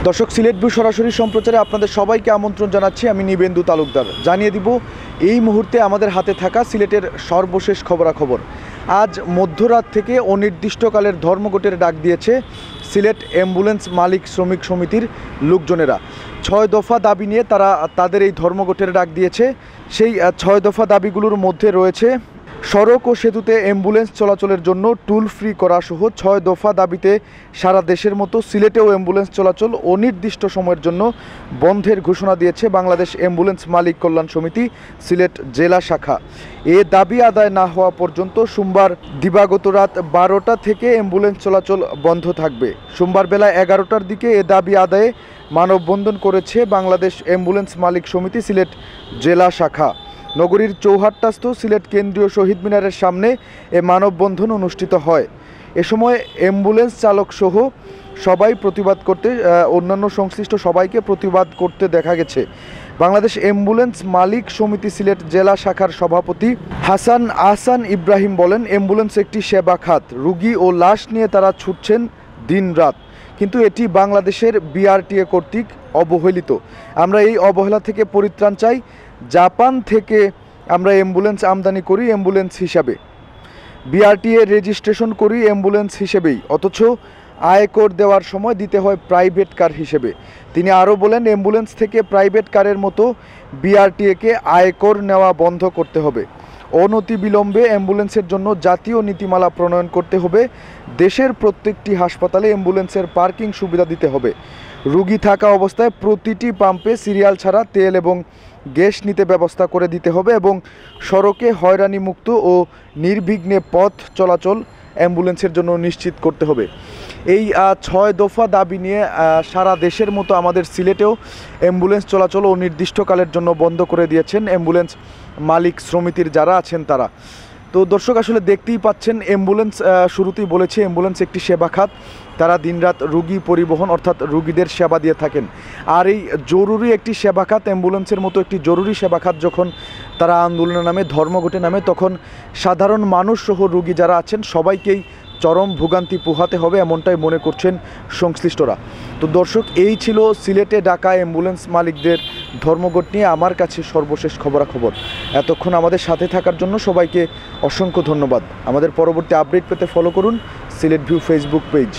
দর্শক, সিলেট ভিউ সরাসরি সম্প্রচারে আপনাদের সবাইকে আমন্ত্রণ জানাচ্ছি। আমি নিবেন্দু তালুকদার। জানিয়ে দিব এই মুহূর্তে আমাদের হাতে থাকা সিলেটের সর্বশেষ খবরাখবর। আজ মধ্যরাত থেকে অনির্দিষ্টকালের ধর্মঘটের ডাক দিয়েছে সিলেট অ্যাম্বুলেন্স মালিক শ্রমিক সমিতির লোকজনেরা। 6 দফা দাবি নিয়ে তারা তাদের এই ধর্মঘটের ডাক দিয়েছে। সেই 6 দফা দাবিগুলোর মধ্যে রয়েছে সড়ক ও সেতুতে অ্যাম্বুলেন্স চলাচলের জন্য টুল ফ্রি করা সহ 6 দফা দাবিতে সারা দেশের মতো সিলেটেও অ্যাম্বুলেন্স চলাচল অনির্দিষ্ট সময়ের জন্য বন্ধের ঘোষণা দিয়েছে বাংলাদেশ অ্যাম্বুলেন্স মালিক কল্যাণ সমিতি সিলেট জেলা শাখা। এ দাবি আদায় না হওয়া পর্যন্ত সোমবার দিবাগত রাত 12টা থেকে অ্যাম্বুলেন্স চলাচল বন্ধ থাকবে। সোমবার বেলা 11টার দিকে এ দাবি আদায়ে মানববন্ধন করেছে বাংলাদেশ অ্যাম্বুলেন্স মালিক সমিতি সিলেট জেলা শাখা। নগরীর চৌহাট্টাস্থ সিলেট কেন্দ্রীয় শহীদ মিনারের সামনে এ মানববন্ধন অনুষ্ঠিত হয়। এ সময় অ্যাম্বুলেন্স চালক সহ সবাই প্রতিবাদ করতে অন্যান্য সংশ্লিষ্ট সবাইকে প্রতিবাদ করতে দেখা গেছে। বাংলাদেশ অ্যাম্বুলেন্স মালিক সমিতি সিলেট জেলা শাখার সভাপতি হাসান আহসান ইব্রাহিম বলেন, অ্যাম্বুলেন্স একটি সেবা খাত। রুগী ও লাশ নিয়ে তারা ছুটছেন দিনরাত, কিন্তু এটি বাংলাদেশের বিআরটিএ কর্তৃক অবহেলিত। আমরা এই অবহেলা থেকে পরিত্রাণ চাই। জাপান থেকে আমরা অ্যাম্বুলেন্স আমদানি করি অ্যাম্বুলেন্স হিসাবে, বিআরটিএ রেজিস্ট্রেশন করি অ্যাম্বুলেন্স হিসেবেই, অথচ আয়কর দেওয়ার সময় দিতে হয় প্রাইভেট কার হিসেবে। তিনি আরও বলেন, অ্যাম্বুলেন্স থেকে প্রাইভেট কারের মতো বিআরটিএকে আয়কর নেওয়া বন্ধ করতে হবে। অনতিবিলম্বে অ্যাম্বুলেন্সের জন্য জাতীয় নীতিমালা প্রণয়ন করতে হবে। দেশের প্রত্যেকটি হাসপাতালে অ্যাম্বুলেন্সের পার্কিং সুবিধা দিতে হবে। রুগী থাকা অবস্থায় প্রতিটি পাম্পে সিরিয়াল ছাড়া তেল এবং গ্যাস নিতে ব্যবস্থা করে দিতে হবে এবং সড়কে হয়রানিমুক্ত ও নির্বিঘ্নে পথ চলাচল অ্যাম্বুলেন্সের জন্য নিশ্চিত করতে হবে। এই 6 দফা দাবি নিয়ে সারা দেশের মতো আমাদের সিলেটেও অ্যাম্বুলেন্স চলাচল অনির্দিষ্টকালের জন্য বন্ধ করে দিয়েছেন অ্যাম্বুলেন্স মালিক সমিতির যারা আছেন তারা। তো দর্শক, আসলে দেখতেই পাচ্ছেন, অ্যাম্বুলেন্স শুরুতেই বলেছে অ্যাম্বুলেন্স একটি সেবা খাত। তারা দিনরাত রুগী পরিবহন অর্থাৎ রুগীদের সেবা দিয়ে থাকেন। আর এই জরুরি একটি সেবা খাত, অ্যাম্বুলেন্সের মতো একটি জরুরি সেবা খাত যখন তারা আন্দোলনের নামে ধর্মঘটে নামে, তখন সাধারণ মানুষ সহ রুগী যারা আছেন সবাইকেই চরম ভোগান্তি পোহাতে হবে, এমনটাই মনে করছেন সংশ্লিষ্টরা। তো দর্শক, এই ছিল সিলেটে ডাকা অ্যাম্বুলেন্স মালিকদের ধর্মঘট নিয়ে আমার কাছে সর্বশেষ খবরাখবর। এতক্ষণ আমাদের সাথে থাকার জন্য সবাইকে অসংখ্য ধন্যবাদ। আমাদের পরবর্তী আপডেট পেতে ফলো করুন সিলেট ভিউ ফেসবুক পেজ।